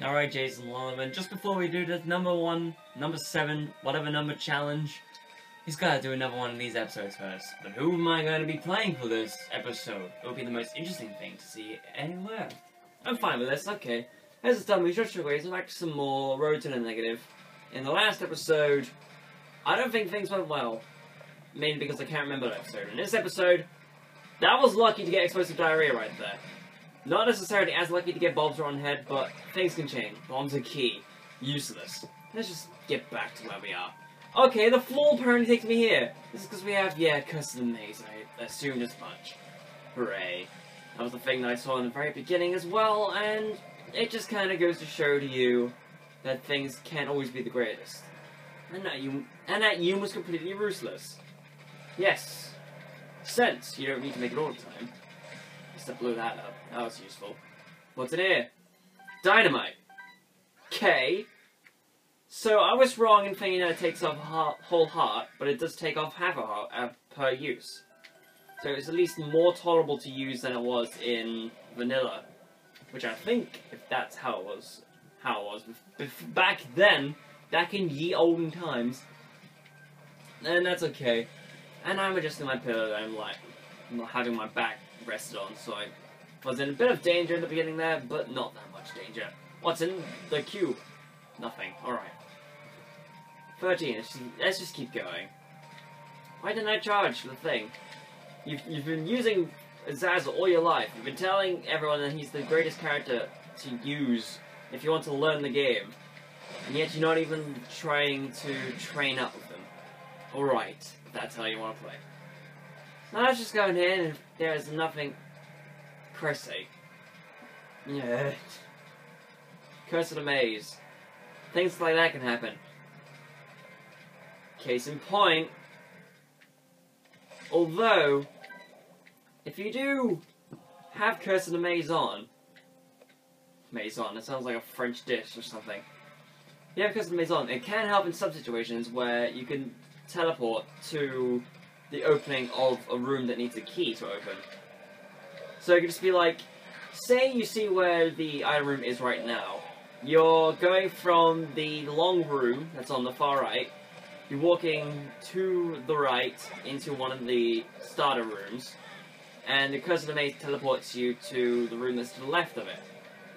Alright, Jason Lolliman, just before we do this number 7, whatever number challenge, he's gotta do another one of these episodes first. But who am I going to be playing for this episode? It'll be the most interesting thing to see anywhere. I'm fine with this, okay. As it's done, we just ways, I'm back to some more Road to the Negative. In the last episode, I don't think things went well. Mainly because I can't remember that episode. In this episode, that was lucky to get explosive diarrhea right there. Not necessarily as lucky to get bombs on head, but things can change. Bombs are key. Useless. Let's just get back to where we are. Okay, the floor apparently takes me here. This is because we have, Curse of the Maze. I assumed as much. Hooray. That was the thing that I saw in the very beginning as well, and it just kind of goes to show to you that things can't always be the greatest. And that Yum was completely ruthless. Yes. Sense. You don't need to make it all the time. Just blew that up. That was useful. What's in here? Dynamite. Okay. So I was wrong in thinking that it takes off whole heart, but it does take off half a heart per use. So it's at least more tolerable to use than it was in vanilla, which I think, if that's how it was back then, back in ye olden times, then that's okay. And I'm adjusting my pillow. I'm having my back rested on, so I was in a bit of danger in the beginning there, but not that much danger. What's in the cube? Nothing. Alright. 13. Let's just keep going. Why didn't I charge the thing? You've been using Azazel all your life. You've been telling everyone that he's the greatest character to use if you want to learn the game. And yet you're not even trying to train up with him. Alright. If that's how you want to play. Now let's just go in here, and if there's nothing... Christ's sake. Yeah. Curse of the Maze. Things like that can happen. Case in point. Although, if you do have Curse of the Maze on, it sounds like a French dish or something. If you have Curse of the Maze on, it can help in some situations where you can teleport to the opening of a room that needs a key to open. So it could just be like, say you see where the item room is right now. You're going from the long room that's on the far right. You're walking to the right into one of the starter rooms. And the Curse of the Maze teleports you to the room that's to the left of it.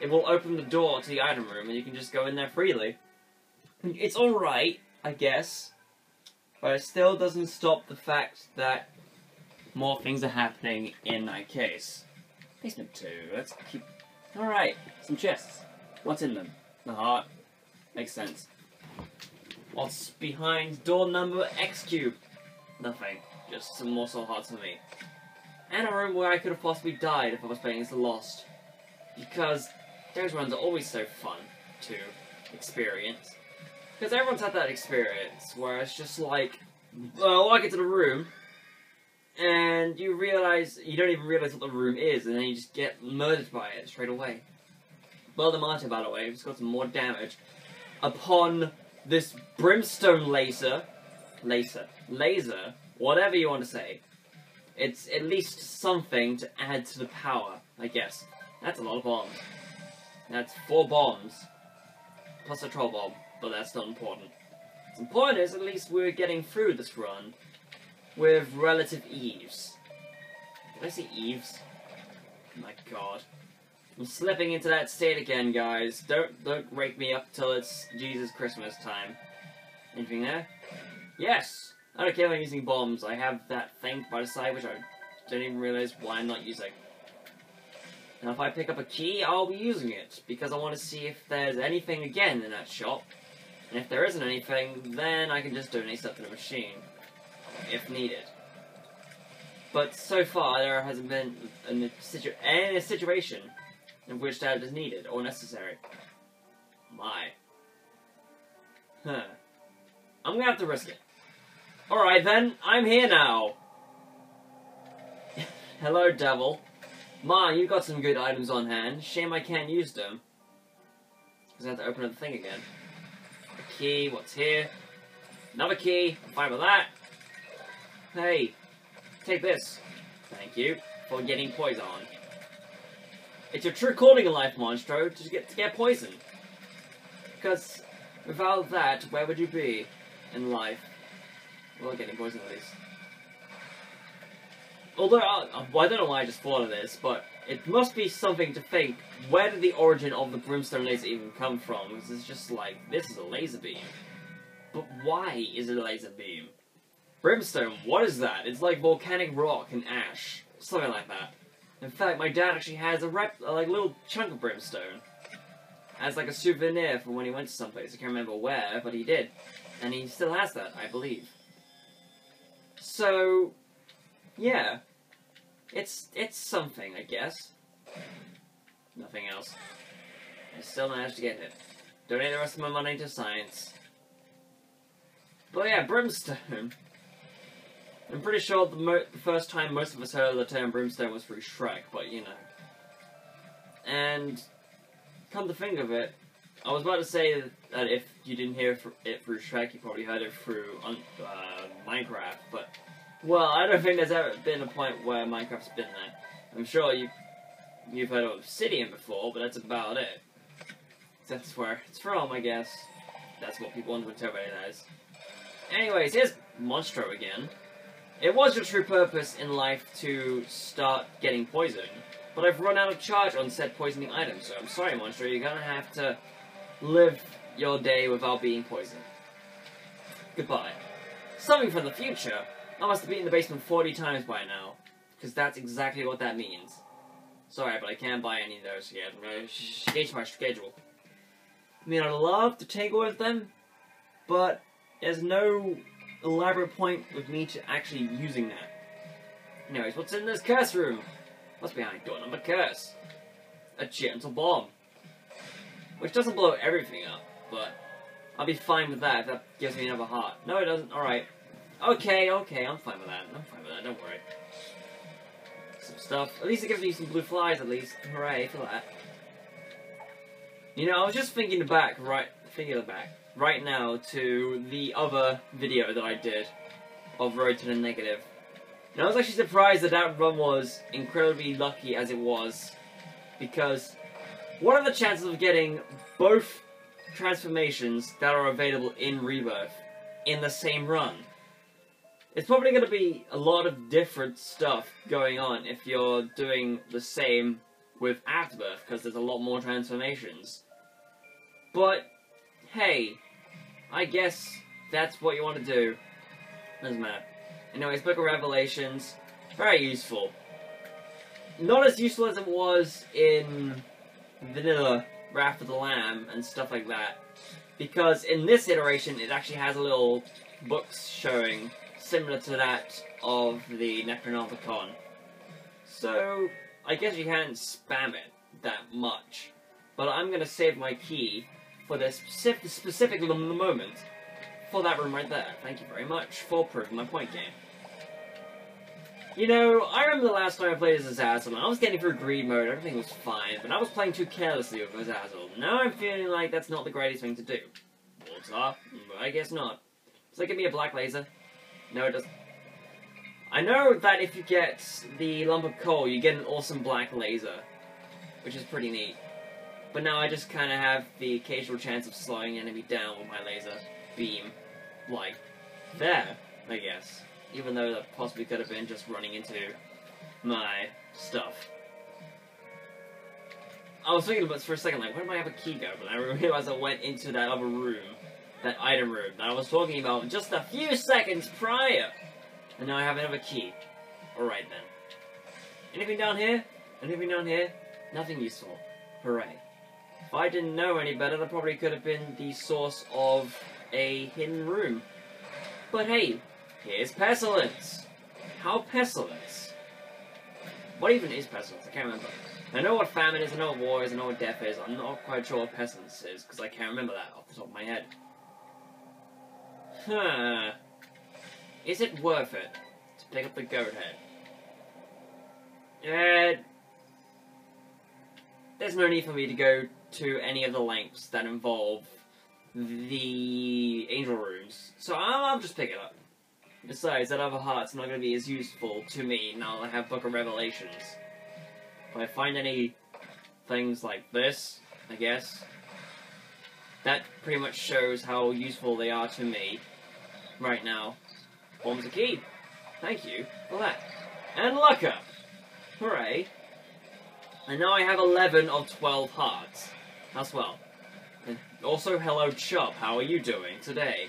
It will open the door to the item room and you can just go in there freely. It's alright, I guess. But it still doesn't stop the fact that more things are happening in that case. Basement 2, let's keep... Alright, some chests. What's in them? The heart. Makes sense. What's behind door number X cube? Nothing. Just some more soul hearts for me. And a room where I could have possibly died if I was playing as the Lost. Because those runs are always so fun to experience. Because everyone's had that experience where it's just like, well, walk into the room, and you don't even realize what the room is, and then you just get murdered by it straight away. Well, the Martyr, by the way, has got some more damage upon this brimstone laser, whatever you want to say. It's at least something to add to the power, I guess. That's a lot of bombs. That's 4 bombs, plus a troll bomb. But that's not important. What's important is at least we're getting through this run with relative ease. Did I say eaves? Oh my god. I'm slipping into that state again, guys. Don't wake me up till it's Jesus Christmas time. Anything there? Yes! I don't care if I'm using bombs. I have that thing by the side which I don't even realize why I'm not using. Now if I pick up a key, I'll be using it, because I want to see if there's anything again in that shop. And if there isn't anything, then I can just donate stuff to the machine, if needed. But so far, there hasn't been any situation in which that is needed or necessary. My. Huh. I'm gonna have to risk it. Alright then, I'm here now. Hello, devil. Ma, you got some good items on hand. Shame I can't use them. Because I have to open up the thing again. A key, what's here? Another key, I'm fine with that. Hey, take this. Thank you for getting poison. It's your true calling in life, Monstro, to get poisoned. Because without that, where would you be in life? Well, getting poisoned at least. Although, I don't know why I just thought of this, but it must be something to think, where did the origin of the brimstone laser even come from? Because it's just like, this is a laser beam. But why is it a laser beam? Brimstone, what is that? It's like volcanic rock and ash. Something like that. In fact, my dad actually has a little chunk of brimstone. As like a souvenir from when he went to someplace. I can't remember where, but he did. And he still has that, I believe. So, yeah. It's something, I guess. Nothing else. I still managed to get it. Donate the rest of my money to science. But yeah, brimstone. I'm pretty sure the first time most of us heard of the term brimstone was through Shrek, but you know. And, come to think of it, I was about to say that if you didn't hear it through Shrek, you probably heard it through Minecraft, but, well, I don't think there's ever been a point where Minecraft's been there. I'm sure you've heard of Obsidian before, but that's about it. That's where it's from, I guess. That's what people want to interpret it as. Anyways, here's Monstro again. It was your true purpose in life to start getting poisoned, but I've run out of charge on said poisoning items, so I'm sorry, Monstro, you're gonna have to live your day without being poisoned. Goodbye. Something from the future? I must have been in the basement 40 times by now, because that's exactly what that means. Sorry, but I can't buy any of those yet. I'm gonna change my schedule. I mean, I'd love to tinker with them, but there's no elaborate point with me to actually using that. Anyways, what's in this curse room? What's behind door number curse? A gentle bomb. Which doesn't blow everything up, but I'll be fine with that if that gives me another heart. No, it doesn't. Alright. Okay, I'm fine with that. I'm fine with that, don't worry. Some stuff. At least it gives me some blue flies, at least. Hooray for that. You know, I was just thinking back right now to the other video that I did of Road to the Negative. And I was actually surprised that that run was incredibly lucky as it was, because what are the chances of getting both transformations that are available in Rebirth in the same run? It's probably going to be a lot of different stuff going on if you're doing the same with Afterbirth, because there's a lot more transformations. But, hey, I guess that's what you want to do. Doesn't matter. Anyways, Book of Revelations, very useful. Not as useful as it was in Vanilla, Wrath of the Lamb, and stuff like that. Because in this iteration, it actually has a little books showing, similar to that of the Necronomicon. So, I guess you can't spam it that much. But I'm going to save my key for this specific moment for that room right there. Thank you very much for proving my point, game. You know, I remember the last time I played as Azazel, and I was getting through greed mode, everything was fine, but I was playing too carelessly with Azazel. Now I'm feeling like that's not the greatest thing to do. What's up? I guess not. Does that give me a black laser? No, it doesn't. I know that if you get the lump of coal, you get an awesome black laser, which is pretty neat. But now I just kind of have the occasional chance of slowing the enemy down with my laser beam. Like, there, I guess. Even though that possibly could have been just running into my stuff. I was thinking about this for a second, like, where did I have a key go? But I realized I went into that other room, that item room, that I was talking about just a few seconds prior. And now I have another key. Alright then. Anything down here? Anything down here? Nothing useful. Hooray. If I didn't know any better, that probably could have been the source of a hidden room. But hey, here's Pestilence. How Pestilence? What even is Pestilence? I can't remember. I know what famine is, I know what war is, I know what death is. I'm not quite sure what Pestilence is, because I can't remember that off the top of my head. Huh. Is it worth it to pick up the goat head? There's no need for me to go to any of the lengths that involve the angel rooms, so I'll just pick it up. Besides, that other heart's not going to be as useful to me now that I have Book of Revelations. If I find any things like this, I guess. that pretty much shows how useful they are to me right now. Bombs are key. Thank you for that. And luck up. Hooray. And now I have 11 of 12 hearts as well. And also, hello Chop, how are you doing today?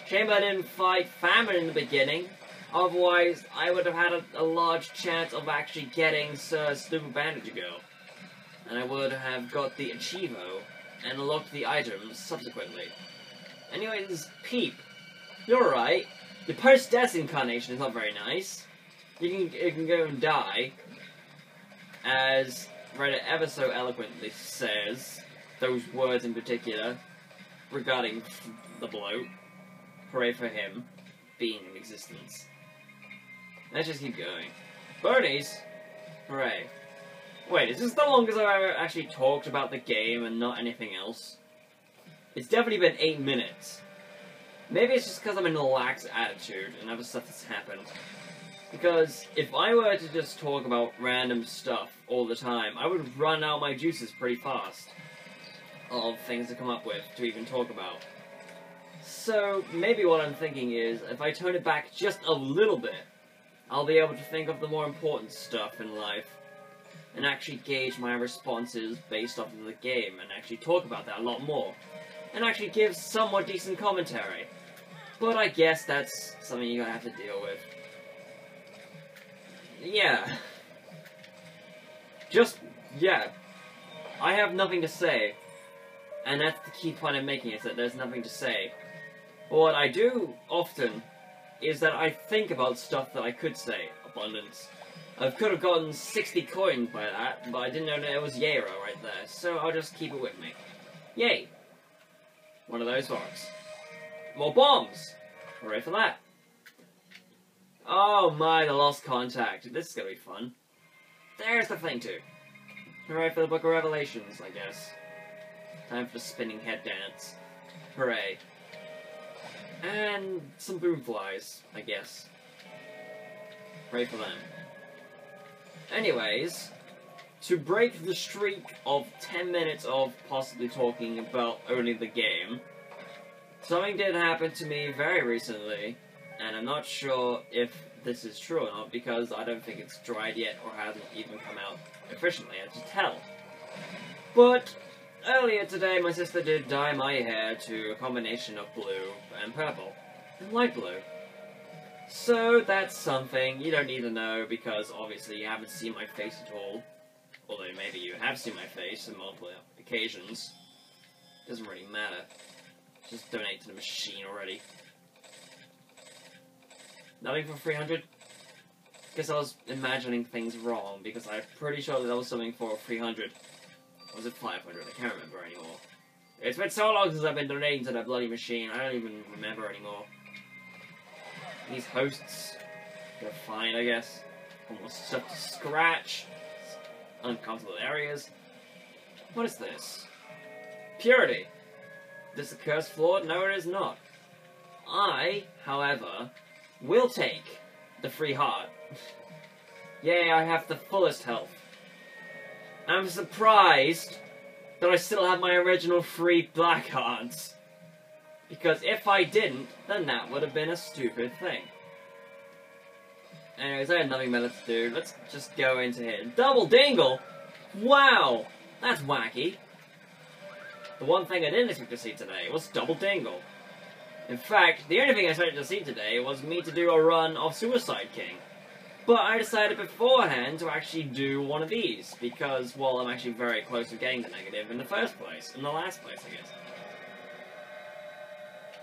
Shame I didn't fight Famine in the beginning. Otherwise, I would have had a large chance of actually getting Sir Stupid Bandage Girl. And I would have got the Achievo and unlocked the items subsequently. Anyways, Peep, you're right. Your post-death incarnation is not very nice. You can go and die, as Reddit ever so eloquently says, those words in particular, regarding the bloke. Hooray for him being in existence. Let's just keep going. Birdies! Hooray. Wait, is this the longest I've ever actually talked about the game and not anything else? It's definitely been 8 minutes. Maybe it's just because I'm in a lax attitude and other stuff that's happened. Because if I were to just talk about random stuff all the time, I would run out my juices pretty fast of things to come up with to even talk about. So maybe what I'm thinking is, if I tone it back just a little bit, I'll be able to think of the more important stuff in life and actually gauge my responses based off of the game and actually talk about that a lot more and actually give somewhat decent commentary. But I guess that's something you're gonna have to deal with. Yeah. Yeah. I have nothing to say. And that's the key point I'm making, is that there's nothing to say. But what I do often is that I think about stuff that I could say. Abundance. I could have gotten 60 coins by that, but I didn't know that it was Yero right there, so I'll just keep it with me. Yay! One of those works. More bombs! Hooray for that. Oh my, the lost contact. This is gonna be fun. There's the thing too. Hooray for the Book of Revelations, I guess. Time for the spinning head dance. Hooray. And some boomflies, I guess. Hooray for them. Anyways, to break the streak of 10 minutes of possibly talking about only the game, something did happen to me very recently, and I'm not sure if this is true or not, because I don't think it's dried yet or hasn't even come out efficiently, as to tell. But earlier today, my sister did dye my hair to a combination of blue and purple, and light blue. So that's something you don't need to know, because obviously you haven't seen my face at all. Although maybe you have seen my face on multiple occasions. Doesn't really matter. Just donate to the machine already. Nothing for 300? Guess I was imagining things wrong, because I'm pretty sure that was something for 300. Or was it 500? I can't remember anymore. It's been so long since I've been donating to that bloody machine, I don't even remember anymore. These hosts, they're fine, I guess. Almost stuck to scratch. Uncomfortable areas. What is this? Purity. This a cursed floor? No, it is not. I, however, will take the free heart. Yay, I have the fullest health. I'm surprised that I still have my original free black hearts. Because if I didn't, then that would have been a stupid thing. Anyways, I had nothing better to do. Let's just go into here. Double Dingle? Wow! That's wacky. The one thing I didn't expect to see today was Double Dingle. In fact, the only thing I expected to see today was me to do a run of Suicide King. But I decided beforehand to actually do one of these, because, well, I'm actually very close to getting the negative in the first place. In the last place, I guess.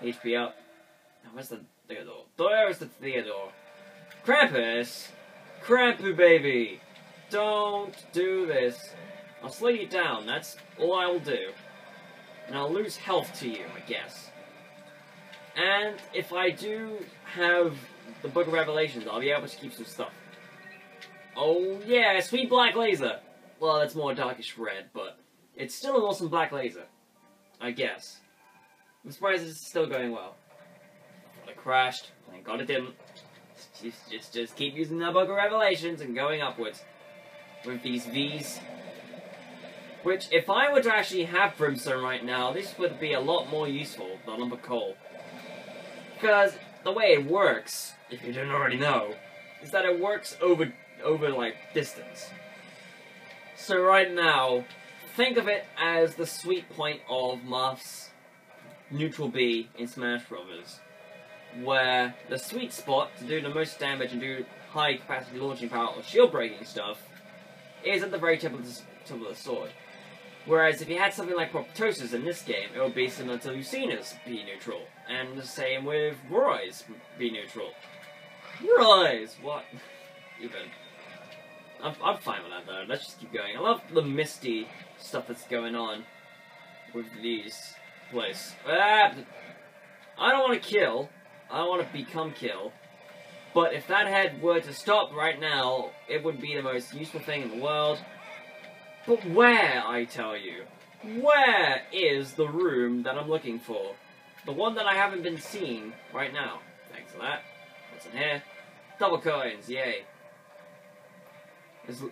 HP up. Now, where's the Theodore? There's the Theodore. Krampus! Krampu, baby! Don't do this. I'll slow you down, that's all I will do. And I'll lose health to you, I guess. And if I do have the Book of Revelations, I'll be able to keep some stuff. Oh yeah, sweet black laser! Well, it's more darkish red, but it's still an awesome black laser. I guess. I'm surprised it's still going well. I thought it crashed. Thank God it didn't. Just keep using the Book of Revelations and going upwards with these V's. Which, if I were to actually have brimstone right now, this would be a lot more useful than a lump of coal. Because the way it works, if you didn't already know, is that it works over like, distance. So right now, think of it as the sweet point of Marth's neutral B in Smash Bros. Where the sweet spot to do the most damage and do high capacity launching power or shield breaking stuff is at the very tip of the sword. Whereas if you had something like Proptosis in this game, it would be similar to Lucina's B neutral. And the same with Roy's B neutral. Roy's! What? Even. I'm fine with that though, let's just keep going. I love the misty stuff that's going on with these places. I don't want to kill. I don't want to become kill. But if that head were to stop right now, it would be the most useful thing in the world. But where, I tell you? Where is the room that I'm looking for? The one that I haven't been seeing right now. Thanks for that. What's in here? Double coins, yay.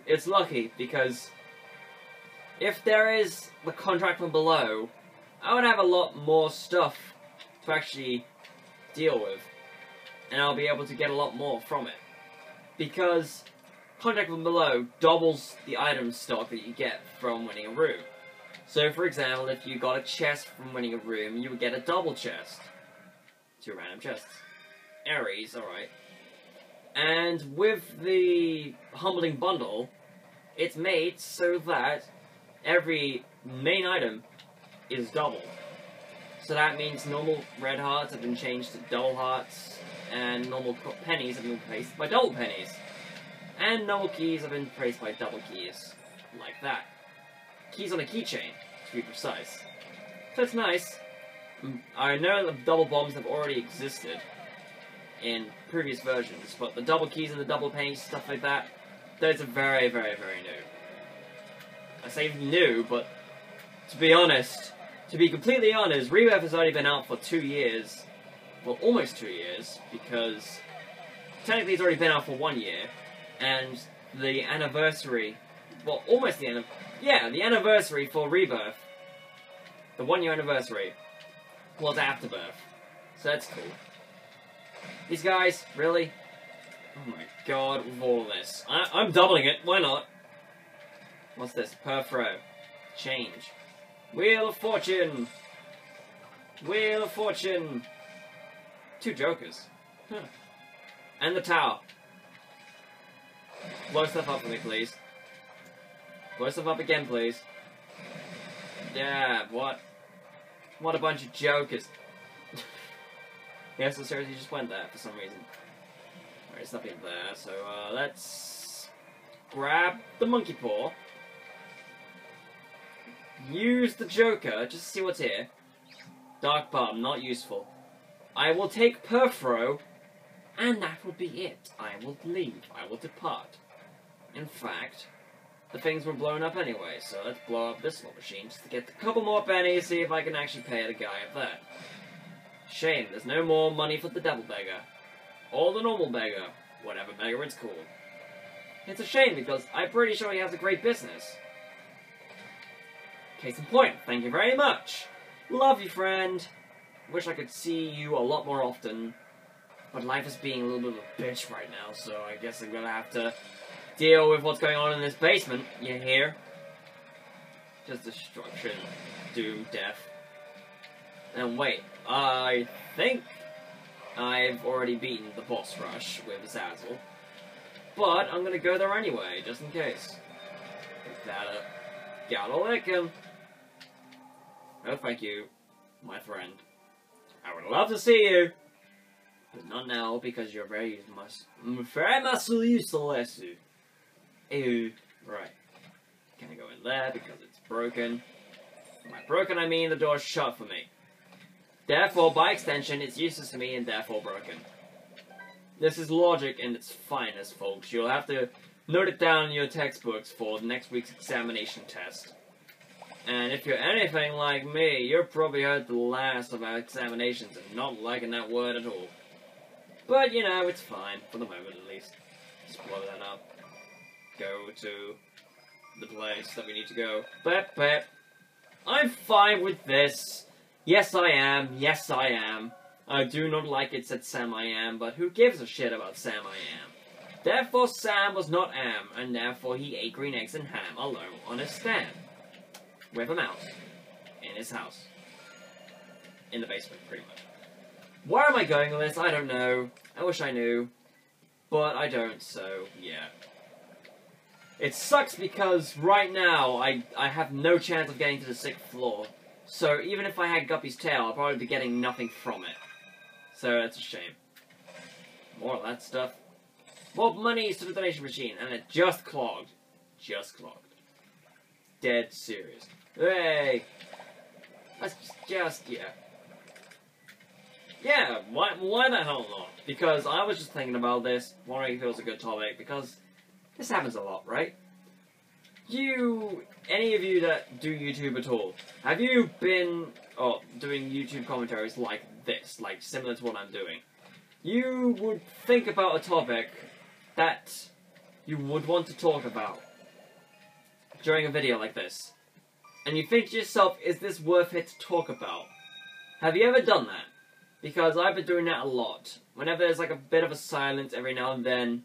It's lucky, because if there is the contract from below, I would have a lot more stuff to actually deal with. And I'll be able to get a lot more from it. Because contract from below doubles the item stock that you get from winning a room. So, for example, if you got a chest from winning a room, you would get a double chest. 2 random chests. Aries, alright. And with the Humbling Bundle, it's made so that every main item is doubled. So that means normal red hearts have been changed to double hearts, and normal pennies have been replaced by double pennies. And normal keys have been replaced by double keys. Like that. Keys on a keychain, to be precise. So it's nice. I know that double bombs have already existed in previous versions, but the double keys and the double pennies, stuff like that, those are very, very, very new. I say new, but to be honest, to be completely honest, Rebirth has already been out for 2 years. Well, almost 2 years, because technically it's already been out for 1 year, and the anniversary, well, almost the the anniversary for Rebirth, the 1 year anniversary, was Afterbirth. So that's cool. These guys, really? Oh my god, with all this. I'm doubling it, why not? What's this? Perfro. Change. Wheel of Fortune! Wheel of Fortune! 2 jokers. Huh. And the tower. Blow stuff up for me, please. Blow stuff up again, please. Yeah, what? What a bunch of jokers. Yes, so seriously just went there for some reason. Alright, it's nothing there, so let's grab the monkey paw. Use the joker, just to see what's here. Dark bomb, not useful. I will take Perfro, and that will be it. I will leave. I will depart. In fact, the things were blown up anyway, so let's blow up this little machine just to get a couple more pennies, see if I can actually pay the guy up there. Shame, there's no more money for the Devil Beggar. Or the normal beggar. Whatever beggar it's called. It's a shame because I'm pretty sure he has a great business. Case in point, thank you very much. Love you, friend. Wish I could see you a lot more often. But life is being a little bit of a bitch right now, so I guess I'm gonna have to deal with what's going on in this basement. You hear? Just destruction, doom, death. And wait, I think I've already beaten the boss rush with Azazel. But I'm gonna go there anyway, just in case. Gotta lick him. Oh, thank you, my friend. I would love to see you. But not now, because you're very much useless. Ew. Right. Can I go in there because it's broken? By broken, I mean the door's shut for me. Therefore, by extension, it's useless to me and therefore broken. This is logic in its finest, folks. You'll have to note it down in your textbooks for next week's examination test. And if you're anything like me, you've probably heard the last of our examinations and not liking that word at all. But, you know, it's fine, for the moment at least. Just blow that up. Go to the place that we need to go. But I'm fine with this. Yes, I am. Yes, I am. I do not like it said Sam I am, but who gives a shit about Sam I am? Therefore, Sam was not am, and therefore he ate green eggs and ham alone on his stand. With a mouse. In his house. In the basement, pretty much. Where am I going with this? I don't know. I wish I knew. But I don't, so yeah. It sucks because right now I have no chance of getting to the 6th floor. So even if I had Guppy's tail, I'll probably be getting nothing from it. So that's a shame. More of that stuff. More monies to the donation machine, and it just clogged. Just clogged. Dead serious. Hey! That's just, yeah. Yeah, why the hell not? Because I was just thinking about this, wondering if it was a good topic, because this happens a lot, right? Any of you that do YouTube at all, have you been doing YouTube commentaries like this, like similar to what I'm doing? You would think about a topic that you would want to talk about during a video like this. And you think to yourself, is this worth it to talk about? Have you ever done that? Because I've been doing that a lot. Whenever there's like a bit of a silence every now and then,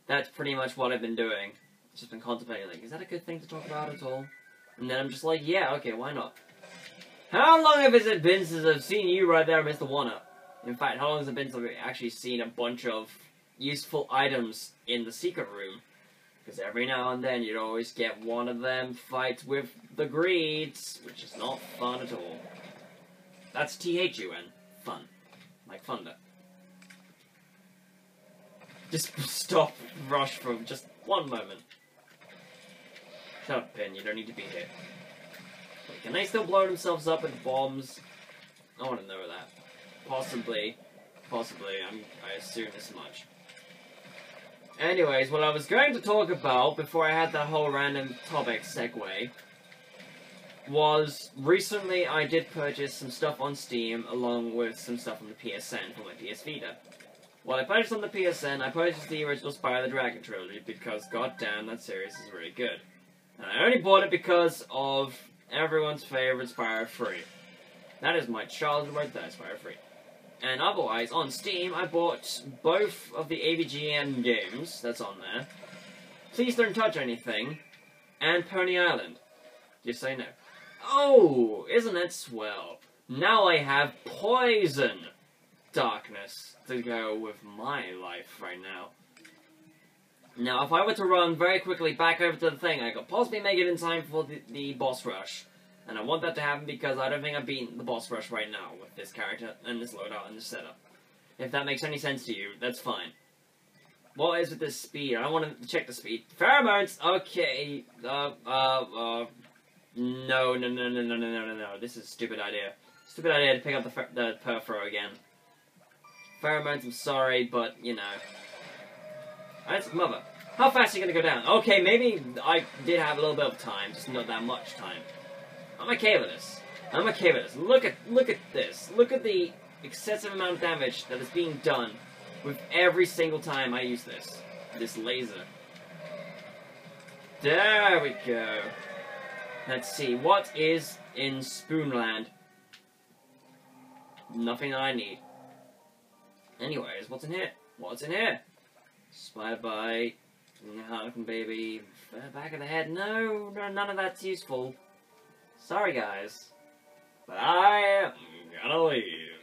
that's pretty much what I've been doing. Just been contemplating, like, is that a good thing to talk about at all? And then I'm just like, yeah, okay, why not? How long has it been since I've seen you right there, Mr. One-Up? In fact, how long has it been since I've actually seen a bunch of useful items in the secret room? Because every now and then you'd always get one of them fights with the greeds, which is not fun at all. That's T-H-U-N. Fun. Like thunder. Just stop, rush for just one moment. Shut up, Pin, you don't need to be here. Wait, can they still blow themselves up with bombs? I want to know that. Possibly, I assume as much. Anyways, what I was going to talk about, before I had that whole random topic segue, was recently I did purchase some stuff on Steam, along with some stuff on the PSN for my PS Vita. Well, I purchased on the PSN, I purchased the original Spyro the Dragon trilogy, because goddamn, that series is really good. And I only bought it because of everyone's favorite Spyro 3. That is my childhood right there, Spyro 3. And otherwise, on Steam, I bought both of the AVGN games that's on there. Please Don't Touch Anything, and Pony Island. Just say no. Oh, isn't that swell? Now I have Poison Darkness to go with my life right now. Now, if I were to run very quickly back over to the thing, I could possibly make it in time for the boss rush. And I want that to happen because I don't think I've beaten the boss rush right now with this character and this loadout and this setup. If that makes any sense to you, that's fine. What is with this speed? I want to check the speed. Pheromones! Okay. No. This is a stupid idea. Stupid idea to pick up the Perfro again. Pheromones, I'm sorry, but, you know. That's mother. How fast are you going to go down? Okay, maybe I did have a little bit of time, just not that much time. I'm okay with this. I'm okay with this. Look at this. Look at the excessive amount of damage that is being done with every single time I use this laser. There we go. Let's see, what is in Spoonland? Nothing that I need. Anyways, what's in here? What's in here? Spider bite, Harlequin baby, back of the head. No, none of that's useful. Sorry, guys, but I am gonna leave.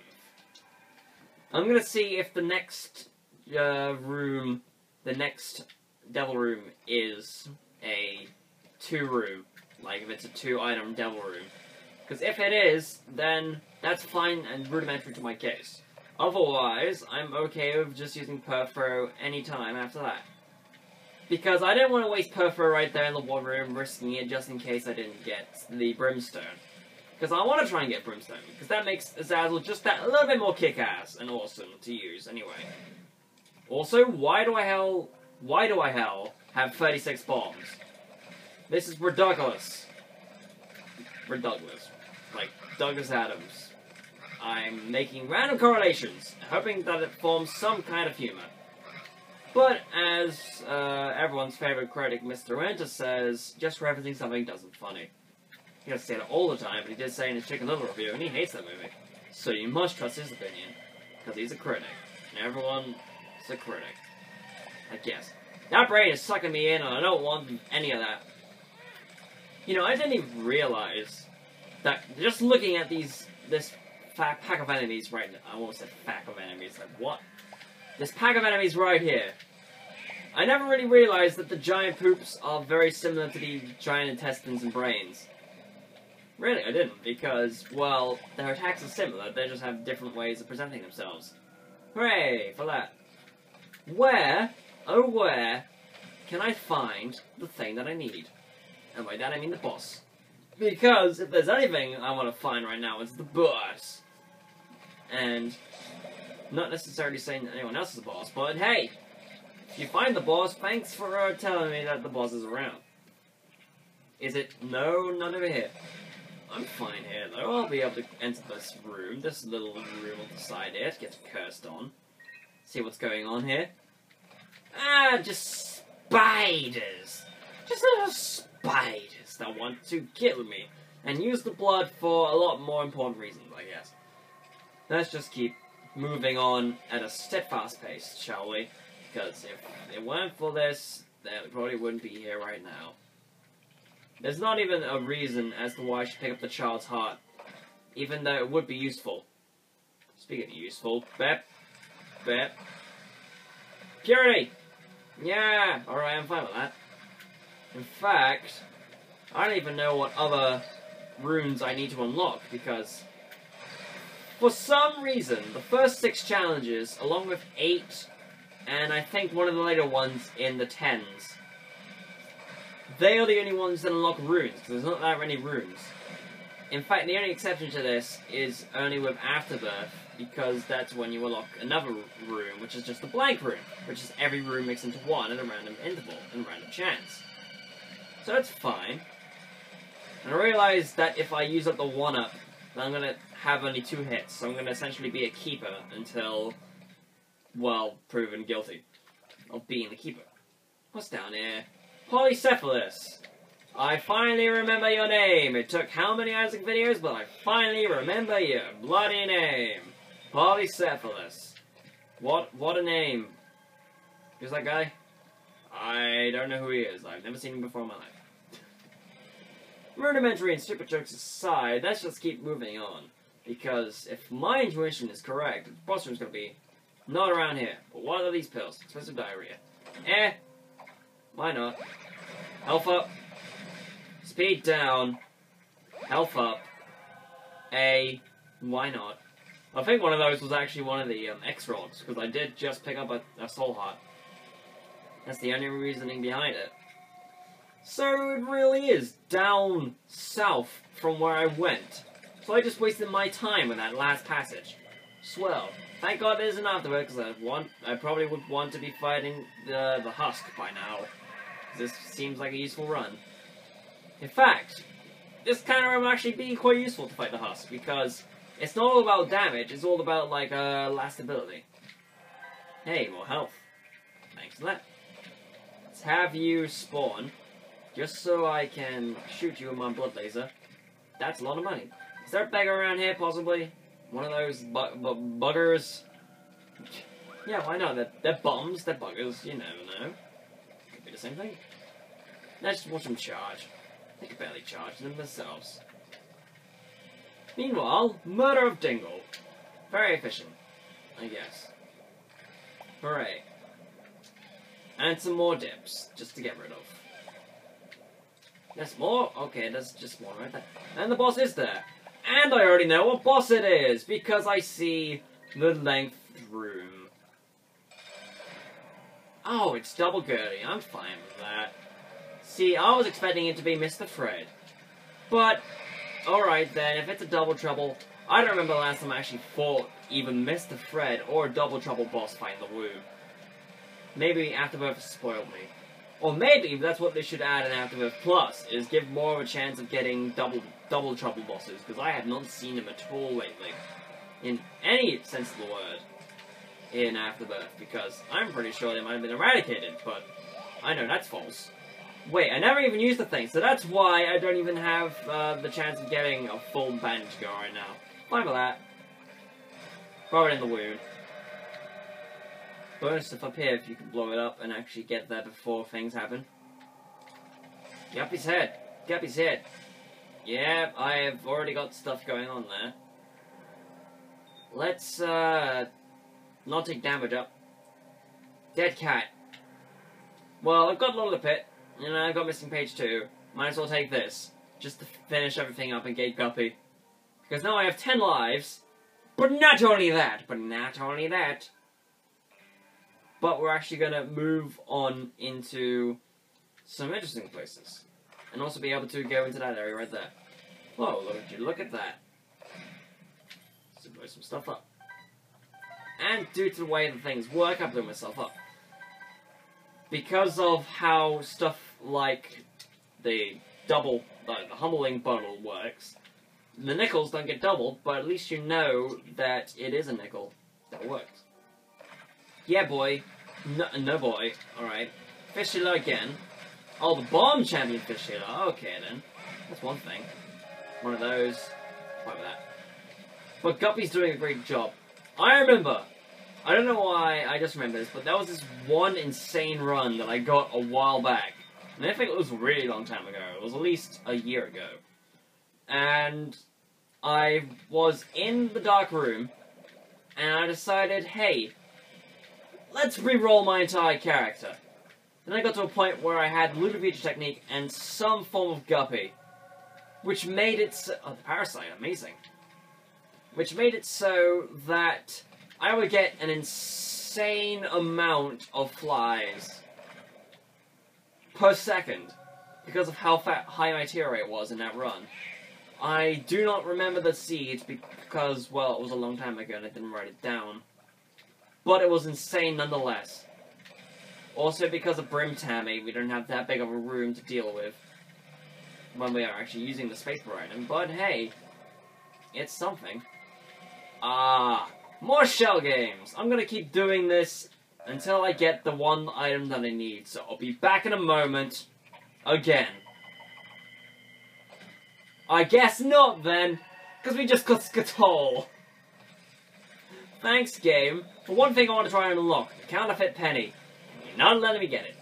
I'm gonna see if the next room, the next devil room, is a 2-room. Like, if it's a 2-item devil room. Because if it is, then that's fine and rudimentary to my case. Otherwise, I'm okay with just using Perfro anytime after that. Because I didn't want to waste Perfro right there in the one room, risking it just in case I didn't get the Brimstone. Because I want to try and get Brimstone, because that makes Azazel just that a little bit more kick-ass and awesome to use anyway. Also, why do I hell have 36 bombs? This is ridiculous. Ridiculous. Like Douglas Adams. I'm making random correlations, hoping that it forms some kind of humor. But as everyone's favorite critic, Mr. Winter, says, just referencing something doesn't funny. He doesn't say it all the time, but he did say in his Chicken Little review, and he hates that movie. So you must trust his opinion, because he's a critic. And everyone is a critic. I guess. That brain is sucking me in, and I don't want any of that. You know, I didn't even realize that just looking at this pack of enemies right now, I almost said pack of enemies, like what? This pack of enemies right here. I never really realized that the giant poops are very similar to the giant intestines and brains. Really, I didn't, because, well, their attacks are similar, they just have different ways of presenting themselves. Hooray for that. Where, oh where, can I find the thing that I need? And by that I mean the boss. Because if there's anything I want to find right now, it's the boss. And, not necessarily saying that anyone else is the boss, but hey, if you find the boss, thanks for telling me that the boss is around. Is it? No, none over here. I'm fine here, though. I'll be able to enter this room, this little room on the side here, to get cursed on. See what's going on here. Ah, just spiders. Just little spiders that want to kill me. And use the blood for a lot more important reasons, I guess. Let's just keep moving on at a steadfast pace, shall we? Because if it weren't for this, then we probably wouldn't be here right now. There's not even a reason as to why I should pick up the child's heart, even though it would be useful. Speaking of useful, Bep. Purity! Yeah, alright, I'm fine with that. In fact, I don't even know what other runes I need to unlock, because for some reason, the first 6 challenges, along with 8, and I think one of the later ones in the 10s, they are the only ones that unlock runes, because there's not that many runes. In fact, the only exception to this is only with Afterbirth, because that's when you unlock another room, which is just a blank room, which is every room mixed into one at a random interval, in random chance. So that's fine. And I realized that if I use up the 1-up, then I'm going to have only 2 hits, so I'm going to essentially be a keeper until, well, proven guilty of being the keeper. What's down here? Polycephalus! I finally remember your name. It took how many Isaac videos, but I finally remember your bloody name. Polycephalus. What a name. Who's that guy? I don't know who he is. I've never seen him before in my life. Rudimentary and stupid jokes aside, let's just keep moving on. Because if my intuition is correct, the boss room's gonna be not around here. But what are these pills? Expensive diarrhea. Why not? Health up. Speed down. Health up. Why not? I think one of those was actually one of the X-Rods, because I did just pick up a soul heart. That's the only reasoning behind it. So it really is down south from where I went. So I just wasted my time with that last passage. Swell. Thank God there's an Afterbirth, because I probably would want to be fighting the Husk by now. This seems like a useful run. In fact, this kind of run will actually be quite useful to fight the Husk, because it's not all about damage, it's all about, like, lastability. Hey, more health. Thanks for that. Let's have you spawn, just so I can shoot you with my blood laser. That's a lot of money. Is there a beggar around here, possibly? One of those buggers? Yeah, why not? They're bums, they're buggers, you never know. Could be the same thing. Let's just watch them charge. They can barely charge them themselves. Meanwhile, murder of Dingle. Very efficient, I guess. Hooray. And some more dips, just to get rid of. There's more? Okay, there's just one right there. And the boss is there. And I already know what boss it is, because I see the length room. Oh, it's double Gertie. I'm fine with that. See, I was expecting it to be Mr. Fred. But, alright then, if it's a double trouble, I don't remember the last time I actually fought even Mr. Fred or a double trouble boss fight in the Woo. Maybe Afterbirth spoiled me. Or maybe that's what they should add in Afterbirth Plus, is give more of a chance of getting double trouble bosses, because I have not seen them at all lately. In any sense of the word. in Afterbirth, because I'm pretty sure they might have been eradicated, but I know that's false. Wait, I never even used the thing, so that's why I don't even have the chance of getting a full bandage go right now. Fine for that. Throw it in the wound. Bonus stuff up here if you can blow it up and actually get there before things happen. Guppy's head. Guppy's head. Yeah, I have already got stuff going on there. Let's, not take damage up. Dead cat. Well, I've got Lord of the Pit, and I've got Missing Page 2. Might as well take this, just to finish everything up and get Guppy. Because now I have 10 lives, but not only that, but we're actually gonna move on into some interesting places. And also be able to go into that area right there. Whoa, look at that. So blow some stuff up. And due to the way that things work, I blew myself up. Because of how stuff like the humbling bottle works, the nickels don't get doubled, but at least you know that it is a nickel that works. Yeah, boy. No boy. Alright. Fistula again. Oh, the bomb champion fistula. Okay, then. That's one thing. One of those. Like that. But Guppy's doing a great job. I remember. I don't know why I just remember this, but there was this one insane run that I got a while back. And I think it was a really long time ago. It was at least a year ago. And I was in the dark room, and I decided, hey, let's re-roll my entire character. Then I got to a point where I had Ludovica technique and some form of Guppy, which made it so... Oh, the Parasite, amazing. Which made it so that I would get an insane amount of flies per second because of how high my tear rate was in that run. I do not remember the seeds because, well, it was a long time ago and I didn't write it down. But it was insane nonetheless. Also, because of Brim Tammy, we don't have that big of a room to deal with when we are actually using the space bar item. But hey, it's something. More shell games! I'm gonna keep doing this until I get the one item that I need. So I'll be back in a moment. Again. I guess not then, because we just got Skatol. Thanks, game. For one thing I want to try and unlock, the counterfeit penny. You're not letting me get it.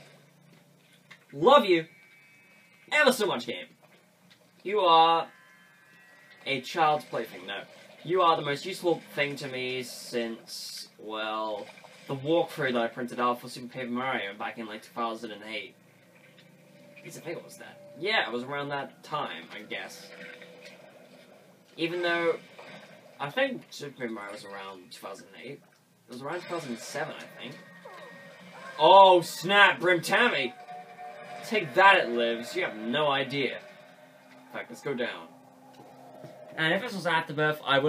Love you. Ever so much, game. You are a child's plaything, no. You are the most useful thing to me since, well, the walkthrough that I printed out for Super Paper Mario back in, like, 2008. I think it was that. Yeah, it was around that time, I guess. Even though, I think Super Paper Mario was around 2008. It was around 2007, I think. Oh, snap, Brim Tammy! Take that, it lives. You have no idea. In fact, let's go down. And if this was Afterbirth, I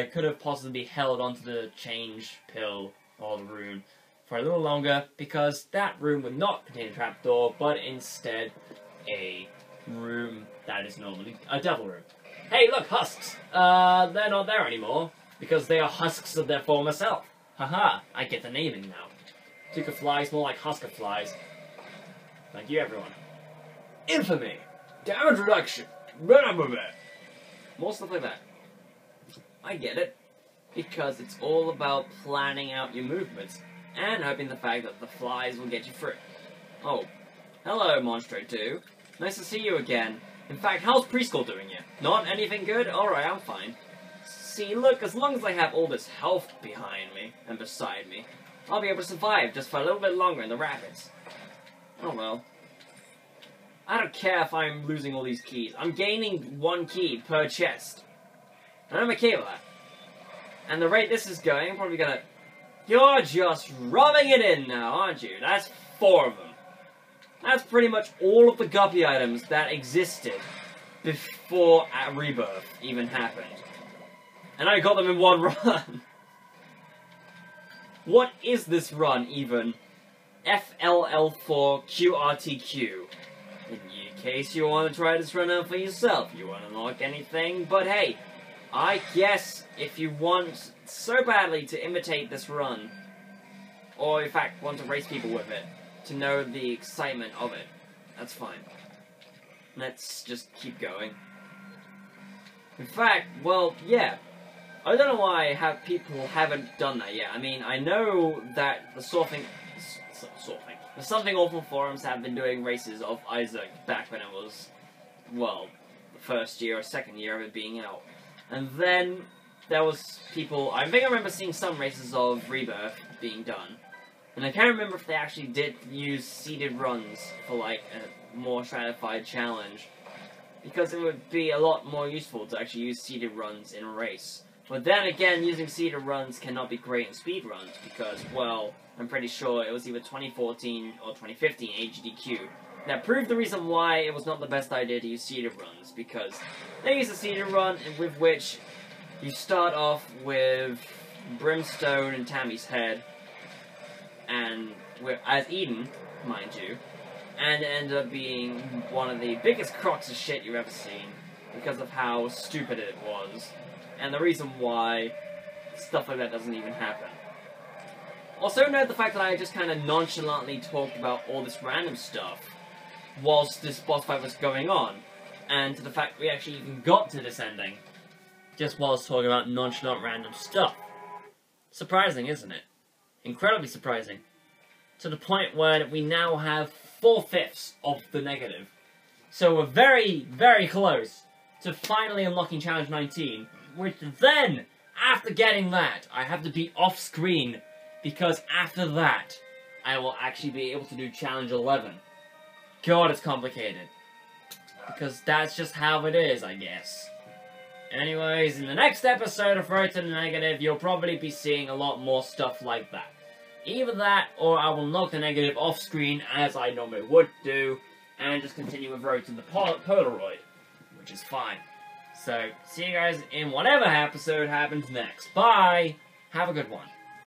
could have possibly held onto the change pill or the rune for a little longer, because that room would not contain a trapdoor, but instead a room that is normally a devil room. Hey, look, husks! They're not there anymore, because they are husks of their former self. Haha, I get the naming now. Tuka flies more like Husker flies. Thank you, everyone. Infamy! Damage reduction! More stuff like that. I get it. Because it's all about planning out your movements, and hoping the fact that the flies will get you through. Oh. Hello, Monstro 2. Nice to see you again. In fact, how's preschool doing you? Not anything good? Alright, I'm fine. See, look, as long as I have all this health behind me, and beside me, I'll be able to survive just for a little bit longer in the rapids. Oh well. I don't care if I'm losing all these keys. I'm gaining one key per chest. And I'm okay with that. And the rate this is going, I'm probably gonna... You're just rubbing it in now, aren't you? That's 4 of them. That's pretty much all of the Guppy items that existed before Rebirth even happened. And I got them in one run. What is this run, even? FLL4QRTQ. In case you want to try this run out for yourself, you want to unlock anything, but hey, I guess if you want so badly to imitate this run, or in fact want to race people with it, to know the excitement of it. That's fine. Let's just keep going. In fact, well, yeah. I don't know why people haven't done that yet. I mean, I know that the the Something Awful forums have been doing races of Isaac back when it was, well, the first year or second year of it being out. And then there was people, I think I remember seeing some races of Rebirth being done. And I can't remember if they actually did use seeded runs for like a more stratified challenge. Because it would be a lot more useful to actually use seeded runs in a race. But then again, using seeded runs cannot be great in speed runs because, well, I'm pretty sure it was either 2014 or 2015 HDQ that proved the reason why it was not the best idea to use seeded runs, because they use a seeded run with which you start off with Brimstone and Tammy's head, and as Eden, mind you, and it ended up being one of the biggest crocks of shit you've ever seen because of how stupid it was, and the reason why stuff like that doesn't even happen. Also note the fact that I just kind of nonchalantly talked about all this random stuff whilst this boss fight was going on, and to the fact we actually even got to this ending, just whilst talking about nonchalant random stuff. Surprising, isn't it? Incredibly surprising. To the point where we now have 4/5 of the negative. So we're very, very close to finally unlocking Challenge 19, which then, after getting that, I have to be off-screen, because after that, I will actually be able to do Challenge 11. God, it's complicated. Because that's just how it is, I guess. Anyways, in the next episode of Road to the Negative, you'll probably be seeing a lot more stuff like that. Either that, or I will knock the negative off-screen, as I normally would do, and just continue with Road to the Polaroid, which is fine. So, see you guys in whatever episode happens next. Bye! Have a good one.